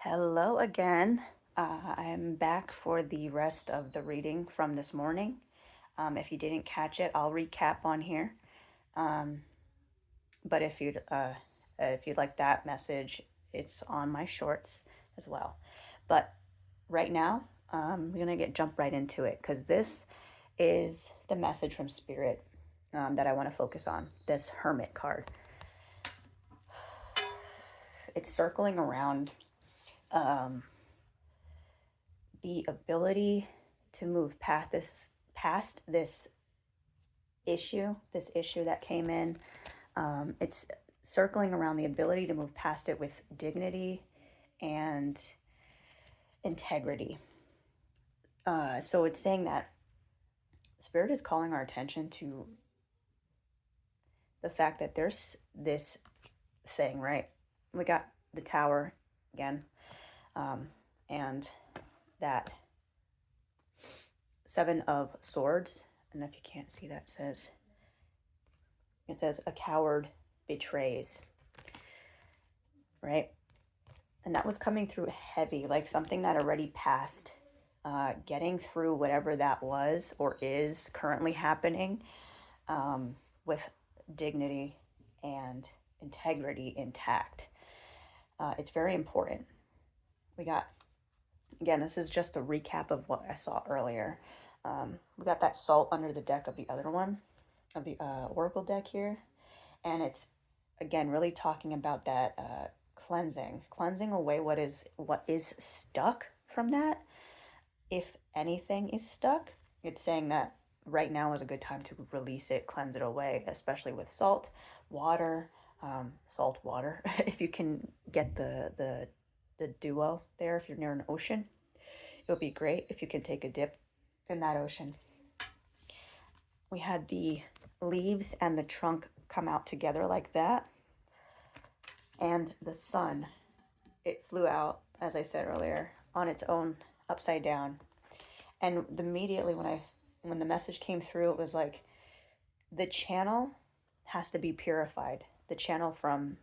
Hello again. I'm back for the rest of the reading from this morning. If you didn't catch it, I'll recap on here. Um, but if you'd like that message, it's on my shorts as well. But right now, we're gonna get jump right into it because this is the message from Spirit that I want to focus on. This Hermit card. It's circling around um, the ability to move past this issue that came in. It's circling around the ability to move past it with dignity and integrity. So it's saying that Spirit is calling our attention to the fact that there's this thing, right? We got the tower again, um, and that Seven of Swords. And if you can't see that, it says a coward betrays, right? And that was coming through heavy, like something that already passed, getting through whatever that was or is currently happening, with dignity and integrity intact. It's very important. We got, again, this is just a recap of what I saw earlier. We got that salt under the deck of the other one, of the Oracle deck here. And it's, again, really talking about that cleansing away what is stuck from that. If anything is stuck, it's saying that right now is a good time to release it, cleanse it away, especially with salt water. Salt water if you can get the duo there, if you're near an ocean, it would be great if you can take a dip in that ocean. We had the leaves and the trunk come out together like that, and the sun, it flew out, as I said earlier, on its own, upside down. And immediately when the message came through, it was like the channel has to be purified, the channel from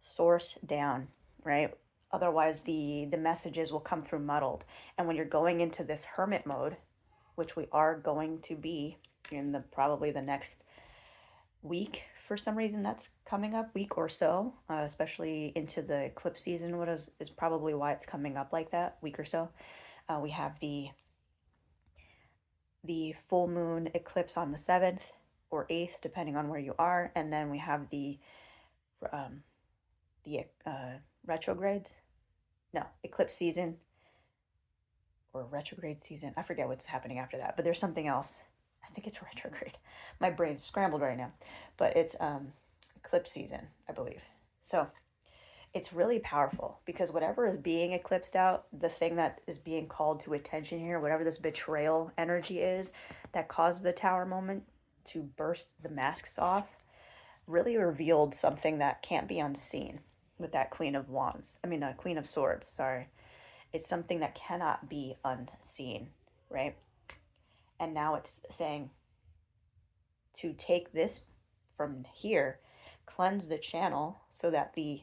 source down, right? Otherwise the messages will come through muddled. And when you're going into this hermit mode, which we are going to be in the probably the next week, for some reason that's coming up, week or so, especially into the eclipse season, what is probably why it's coming up like that, week or so. We have the full moon eclipse on the 7th or 8th, depending on where you are, and then we have um, the retrogrades, no, eclipse season or retrograde season. I forget what's happening after that, but there's something else. I think it's retrograde. My brain's scrambled right now, but it's eclipse season, I believe. So it's really powerful because whatever is being eclipsed out, the thing that is being called to attention here, whatever this betrayal energy is that caused the tower moment to burst the masks off, really revealed something that can't be unseen with that Queen of Swords, sorry. It's something that cannot be unseen, right? And now it's saying to take this from here, cleanse the channel so that the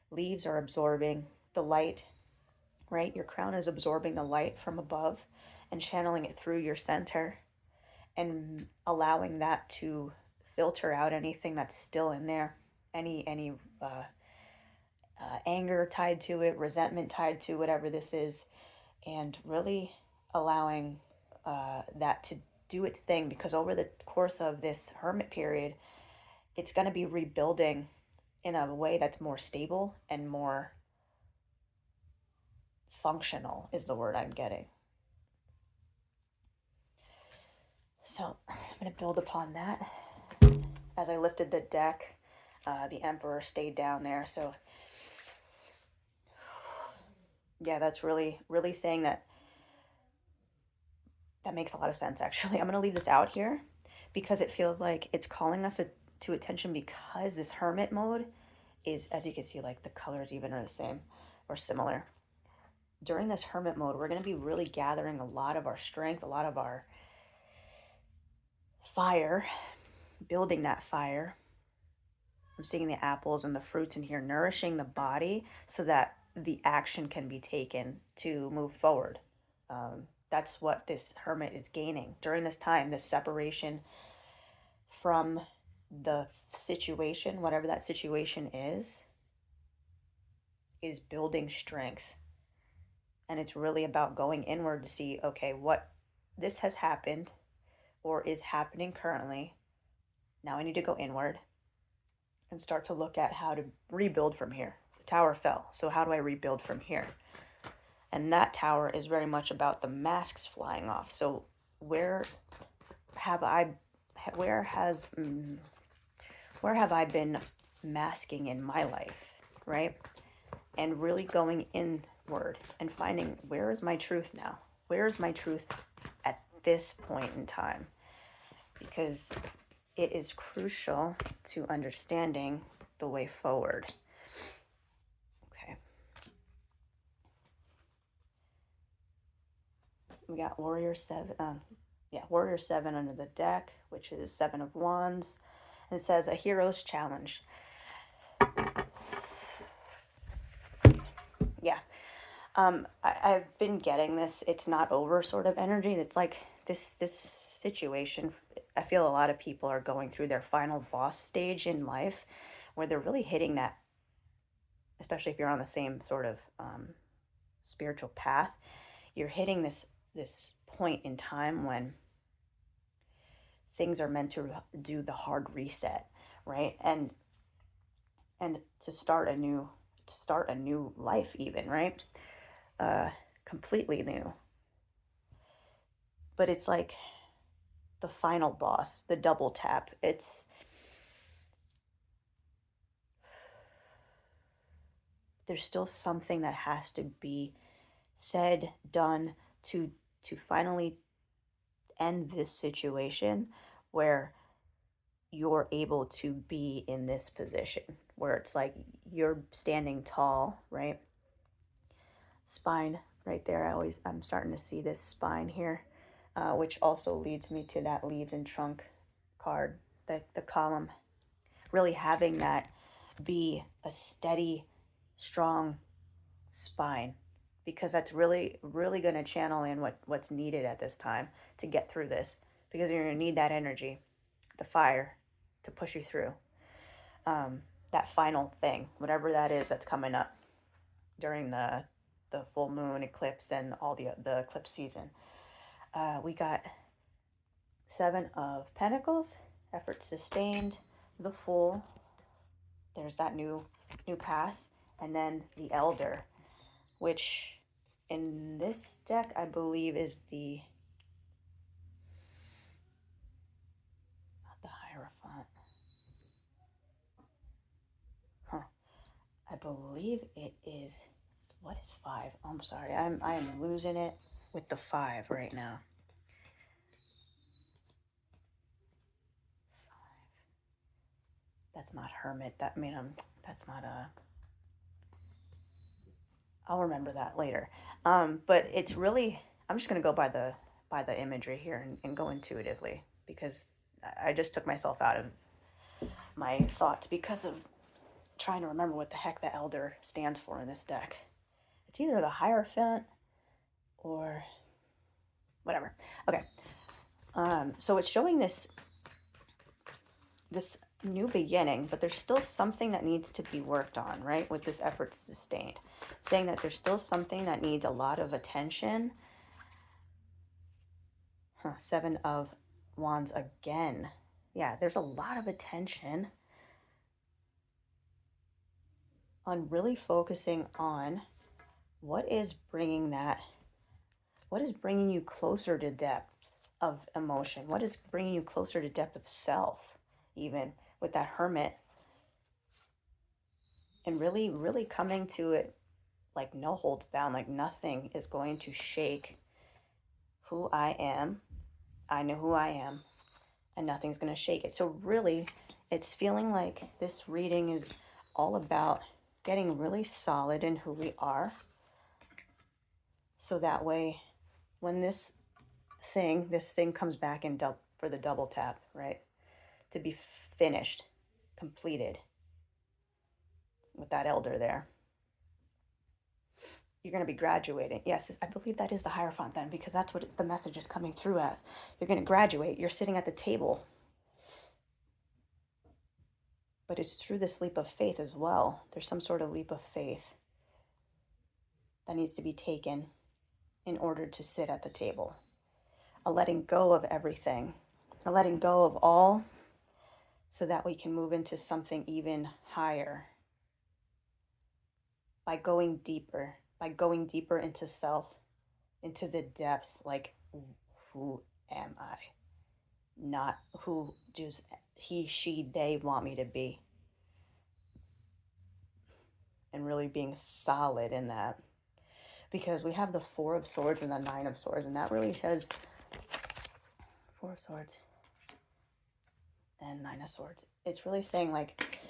leaves are absorbing the light, right? Your crown is absorbing the light from above and channeling it through your center and allowing that to filter out anything that's still in there, any anger tied to it, resentment tied to whatever this is, and really allowing that to do its thing, because over the course of this hermit period, it's going to be rebuilding in a way that's more stable and more functional, is the word I'm getting. So I'm going to build upon that. As I lifted the deck, the Emperor stayed down there. So yeah, that's really, really saying that. That makes a lot of sense, actually. I'm going to leave this out here because it feels like it's calling us to attention, because this hermit mode is, as you can see, like the colors even are the same or similar. During this hermit mode, we're going to be really gathering a lot of our strength, a lot of our fire, building that fire. I'm seeing the apples and the fruits in here, nourishing the body so that the action can be taken to move forward. That's what this hermit is gaining during this time, this separation from the situation, whatever that situation is building strength. And it's really about going inward to see, okay, what this has happened or is happening currently. Now I need to go inward and start to look at how to rebuild from here. The tower fell. So how do I rebuild from here? And that tower is very much about the masks flying off. So where have I where has where have I been masking in my life, right? And really going inward and finding, where is my truth now? Where is my truth at this point in time? Because it is crucial to understanding the way forward. Okay. We got Warrior 7. Warrior 7 under the deck, which is 7 of Wands. And it says a hero's challenge. Yeah. I've been getting this it's not over sort of energy. It's like this situation. I feel a lot of people are going through their final boss stage in life where they're really hitting that, especially if you're on the same sort of spiritual path. You're hitting this point in time when things are meant to do the hard reset, right? And to start a new life even, right? Completely new. But it's like the final boss, the double tap. There's still something that has to be said, done to finally end this situation where you're able to be in this position where it's like you're standing tall, right? Spine right there. I'm starting to see this spine here, which also leads me to that leaves and trunk card, the column. Really having that be a steady, strong spine, because that's really, really going to channel in what's needed at this time to get through this, because you're going to need that energy, the fire to push you through that final thing, whatever that is that's coming up during the full moon eclipse and all the eclipse season. We got 7 of Pentacles, effort sustained, the Fool. There's that new path, and then the Elder, which in this deck I believe is not the Hierophant. Huh. I believe it is. What is 5? Oh, I'm sorry. I am losing it with the 5 right now. 5. That's not Hermit. That's not a. I'll remember that later. But it's really. I'm just gonna go by the imagery here and go intuitively, because I just took myself out of my thoughts because of trying to remember what the heck the Elder stands for in this deck. It's either the Hierophant or whatever. Okay. So it's showing this new beginning, but there's still something that needs to be worked on, right? With this effort sustained. Saying that there's still something that needs a lot of attention. 7 of Wands again. Yeah, there's a lot of attention on really focusing on what is bringing you closer to depth of emotion? What is bringing you closer to depth of self, even with that Hermit? And really, really coming to it like no holds bound, like nothing is going to shake who I am. I know who I am, and nothing's going to shake it. So really, it's feeling like this reading is all about getting really solid in who we are. So that way, when this thing comes back in for the double tap, right? To be finished, completed with that Elder there. You're going to be graduating. Yes, I believe that is the Hierophant then, because that's what the message is coming through as. You're going to graduate. You're sitting at the table. But it's through this leap of faith as well. There's some sort of leap of faith that needs to be taken in order to sit at the table. A letting go of everything, a letting go of all, so that we can move into something even higher by going deeper into self, into the depths. Like, who am I? Not who does he, she, they want me to be. And really being solid in that. Because we have the Four of Swords and the Nine of Swords, and that really says Four of Swords and Nine of Swords. It's really saying, like,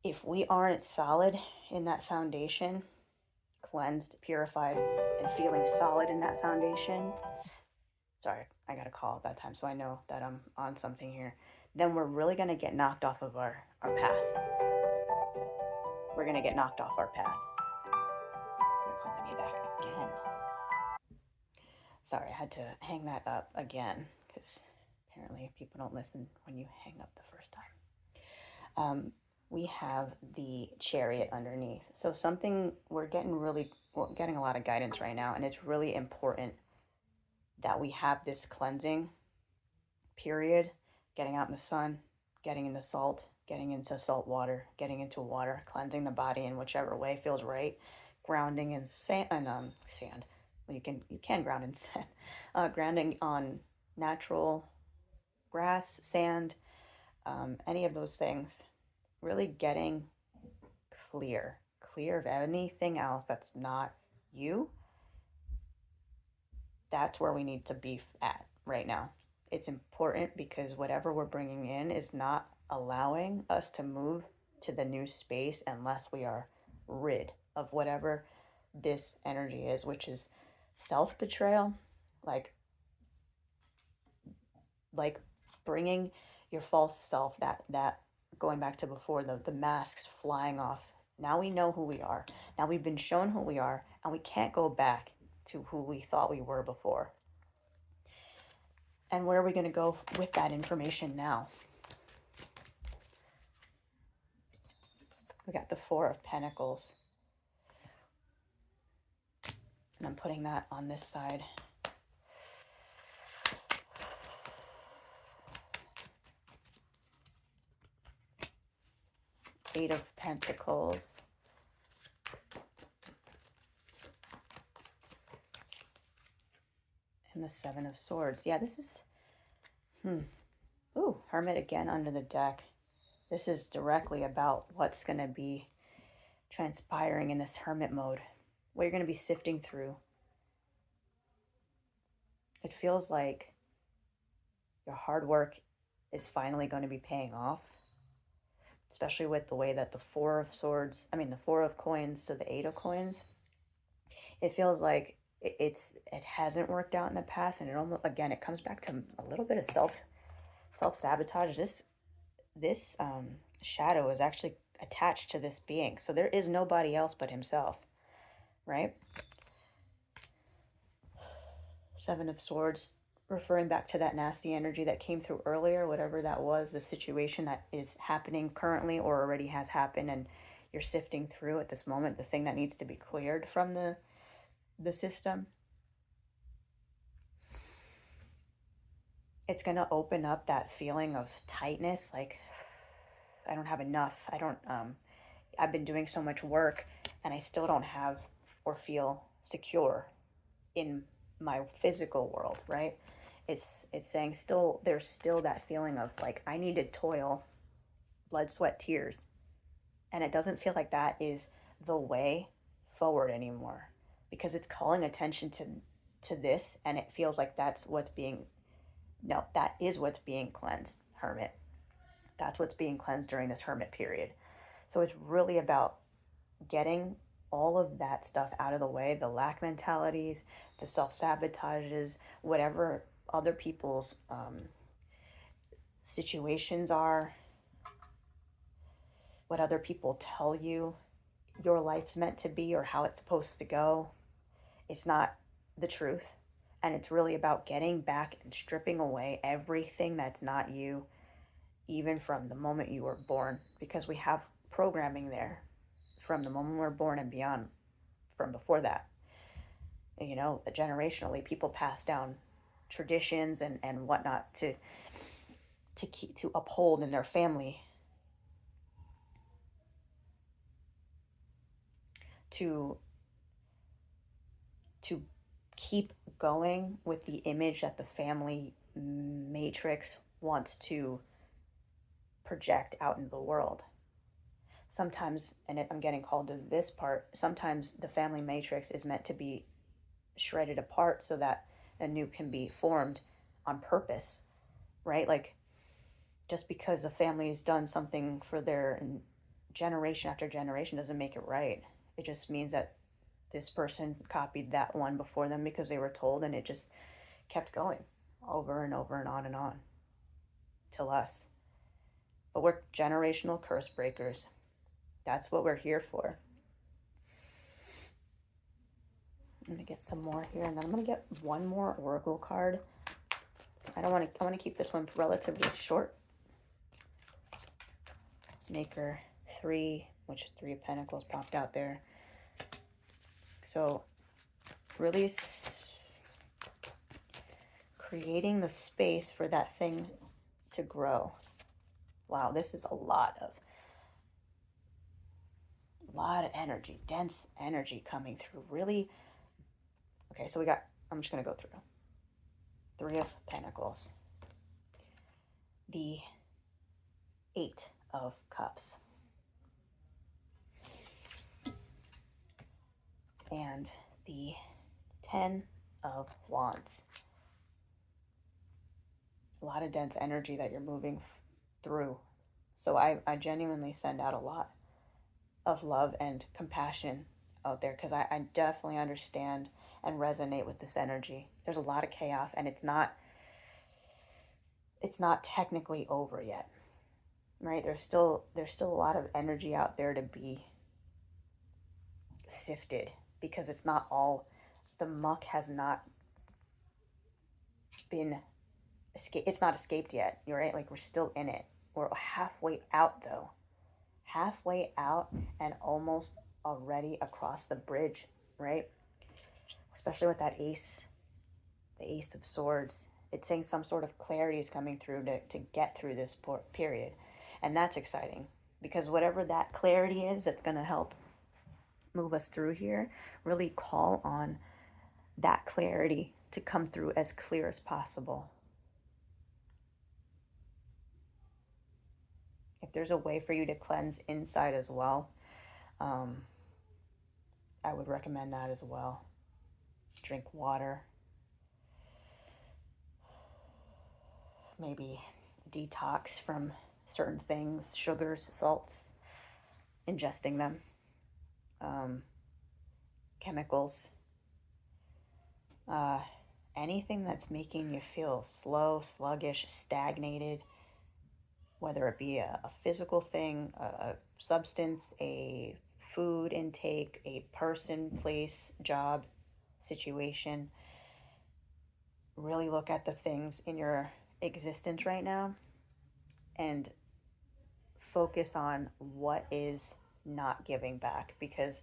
if we aren't solid in that foundation, cleansed, purified, and feeling solid in that foundation, sorry, I got a call at that time, so I know that I'm on something here, then we're really going to get knocked off of our path. We're going to get knocked off our path. They're calling me back again. Sorry, I had to hang that up again, because apparently people don't listen when you hang up the first time. We have the Chariot underneath. So something, we're getting a lot of guidance right now, and it's really important that we have this cleansing period, getting out in the sun, getting into salt, getting into salt water, getting into water, cleansing the body in whichever way feels right, grounding in sand. Well, you can ground in sand, grounding on natural grass, sand, any of those things. Really getting clear of anything else that's not you. That's where we need to be at right now. It's important because whatever we're bringing in is not allowing us to move to the new space unless we are rid of whatever this energy is, which is self-betrayal, like bringing your false self, that going back to before, the masks flying off. Now we know who we are. Now we've been shown who we are, and we can't go back to who we thought we were before. And where are we going to go with that information now? We got the Four of Pentacles. And I'm putting that on this side. Eight of Pentacles. And the Seven of Swords. Yeah, this is... Ooh, Hermit again under the deck. This is directly about what's going to be transpiring in this Hermit mode. What you're going to be sifting through. It feels like your hard work is finally going to be paying off. Especially with the way that the Four of Coins to the Eight of Coins. It feels like it hasn't worked out in the past, and it almost, again, it comes back to a little bit of self-sabotage. This shadow is actually attached to this being, so there is nobody else but himself, right? Seven of Swords, referring back to that nasty energy that came through earlier, whatever that was, the situation that is happening currently or already has happened, and you're sifting through at this moment, the thing that needs to be cleared from the system. It's going to open up that feeling of tightness, like, I don't have enough. I've been doing so much work and I still don't have or feel secure in my physical world, right? It's saying there's still that feeling of, like, I need to toil, blood, sweat, tears. And it doesn't feel like that is the way forward anymore, because it's calling attention to this, and it feels like that is what's being cleansed, Hermit. That's what's being cleansed during this Hermit period. So it's really about getting all of that stuff out of the way, the lack mentalities, the self-sabotages, whatever other people's situations are, what other people tell you your life's meant to be or how it's supposed to go. It's not the truth. And it's really about getting back and stripping away everything that's not you, even from the moment you were born, because we have programming there from the moment we're born and beyond, from before that. You know, generationally, people pass down traditions and whatnot to keep to uphold in their family, to to keep going with the image that the family matrix wants to project out into the world. Sometimes, and I'm getting called to this part, sometimes the family matrix is meant to be shredded apart so that a new can be formed on purpose, right? Like, just because a family has done something for their generation after generation doesn't make it right. It just means that this person copied that one before them because they were told, and it just kept going over and over and on till us. But we're generational curse breakers. That's what we're here for. I'm gonna get some more here, and then I'm gonna get one more oracle card. I want to keep this one relatively short. Maker 3, which is 3 of Pentacles popped out there. So release, creating the space for that thing to grow. Wow, this is a lot of energy, dense energy coming through. Really. Okay, so I'm just going to go through. 3 of Pentacles. The 8 of Cups. And the 10 of Wands. A lot of dense energy that you're moving through. So I genuinely send out a lot of love and compassion out there, because I definitely understand and resonate with this energy. There's a lot of chaos, and it's not technically over yet, right? There's still a lot of energy out there to be sifted, because it's not all, the muck has not been it's not escaped yet. You're right, like we're still in it. We're halfway out though. Halfway out and almost already across the bridge, right? Especially with that ace, the Ace of Swords. It's saying some sort of clarity is coming through to get through this period. And that's exciting, because whatever that clarity is that's going to help move us through here, really call on that clarity to come through as clear as possible. If there's a way for you to cleanse inside as well, I would recommend that as well. Drink water. Maybe detox from certain things, sugars, salts, ingesting them, chemicals, anything that's making you feel slow, sluggish, stagnated, whether it be a physical thing, a substance, a food intake, a person, place, job, situation. Really look at the things in your existence right now and focus on what is not giving back, because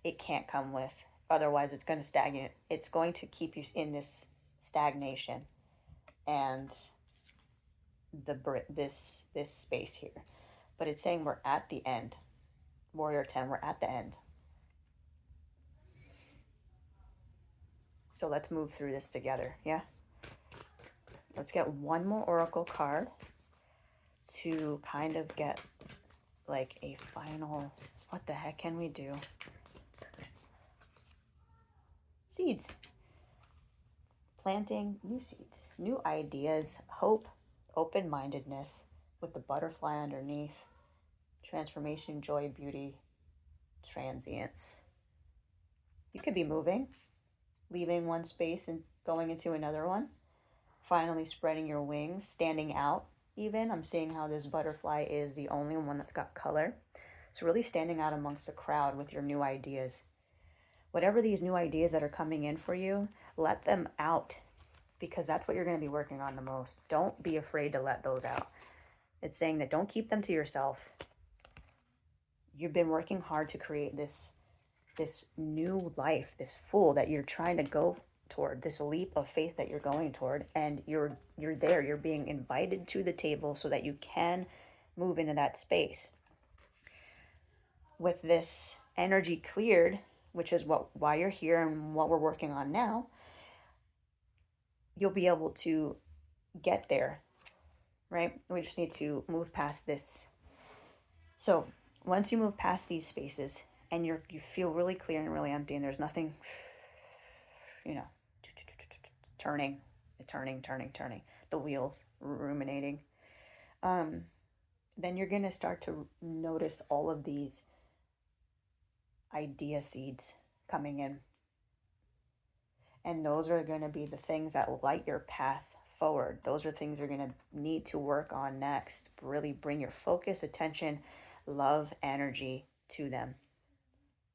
it can't come with, otherwise it's going to stagnate. It's going to keep you in this stagnation and this space here. But it's saying we're at the end. Warrior 10, we're at the end. So let's move through this together, yeah? Let's get one more oracle card to kind of get like a final, what the heck can we do? Seeds. Planting new seeds, new ideas, hope, open-mindedness with the butterfly underneath, transformation, joy, beauty, transience. You could be moving, leaving one space and going into another one, finally spreading your wings, standing out even. I'm seeing how this butterfly is the only one that's got color. So really standing out amongst the crowd with your new ideas. Whatever these new ideas that are coming in for you, let them out, because that's what you're going to be working on the most. Don't be afraid to let those out. It's saying that don't keep them to yourself. You've been working hard to create this new life, this full that you're trying to go toward, this leap of faith that you're going toward, and you're there. You're being invited to the table so that you can move into that space. With this energy cleared, which is why you're here and what we're working on now, you'll be able to get there, right? We just need to move past this. So once you move past these spaces and you feel really clear and really empty, and there's nothing, you know, turning, turning, the wheels ruminating, then you're going to start to notice all of these idea seeds coming in. And those are going to be the things that light your path forward. Those are things you're going to need to work on next. Really bring your focus, attention, love, energy to them.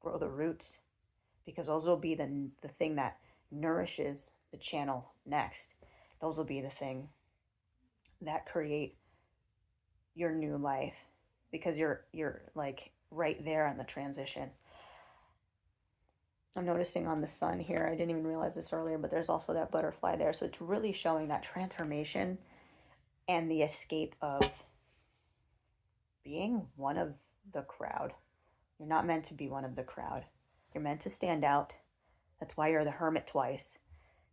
Grow the roots, because those will be the thing that nourishes the channel next. Those will be the thing that create your new life, because you're like right there on the transition. I'm noticing on the sun here, I didn't even realize this earlier, but there's also that butterfly there. So it's really showing that transformation and the escape of being one of the crowd. You're not meant to be one of the crowd. You're meant to stand out. That's why you're the hermit twice.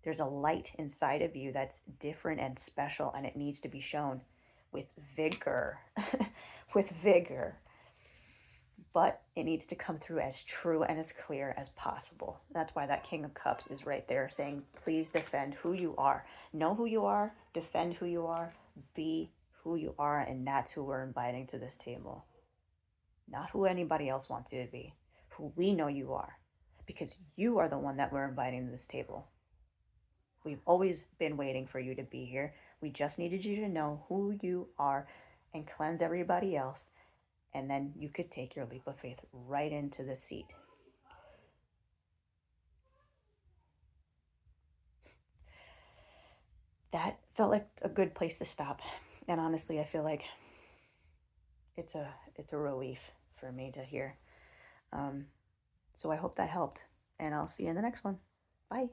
There's a light inside of you that's different and special, and it needs to be shown with vigor. With vigor. But it needs to come through as true and as clear as possible. That's why that King of Cups is right there saying, please defend who you are. Know who you are, defend who you are, be who you are, and that's who we're inviting to this table. Not who anybody else wants you to be, who we know you are, because you are the one that we're inviting to this table. We've always been waiting for you to be here. We just needed you to know who you are and cleanse everybody else, and then you could take your leap of faith right into the seat. That felt like a good place to stop. And honestly, I feel like it's a relief for me to hear. So I hope that helped. And I'll see you in the next one. Bye.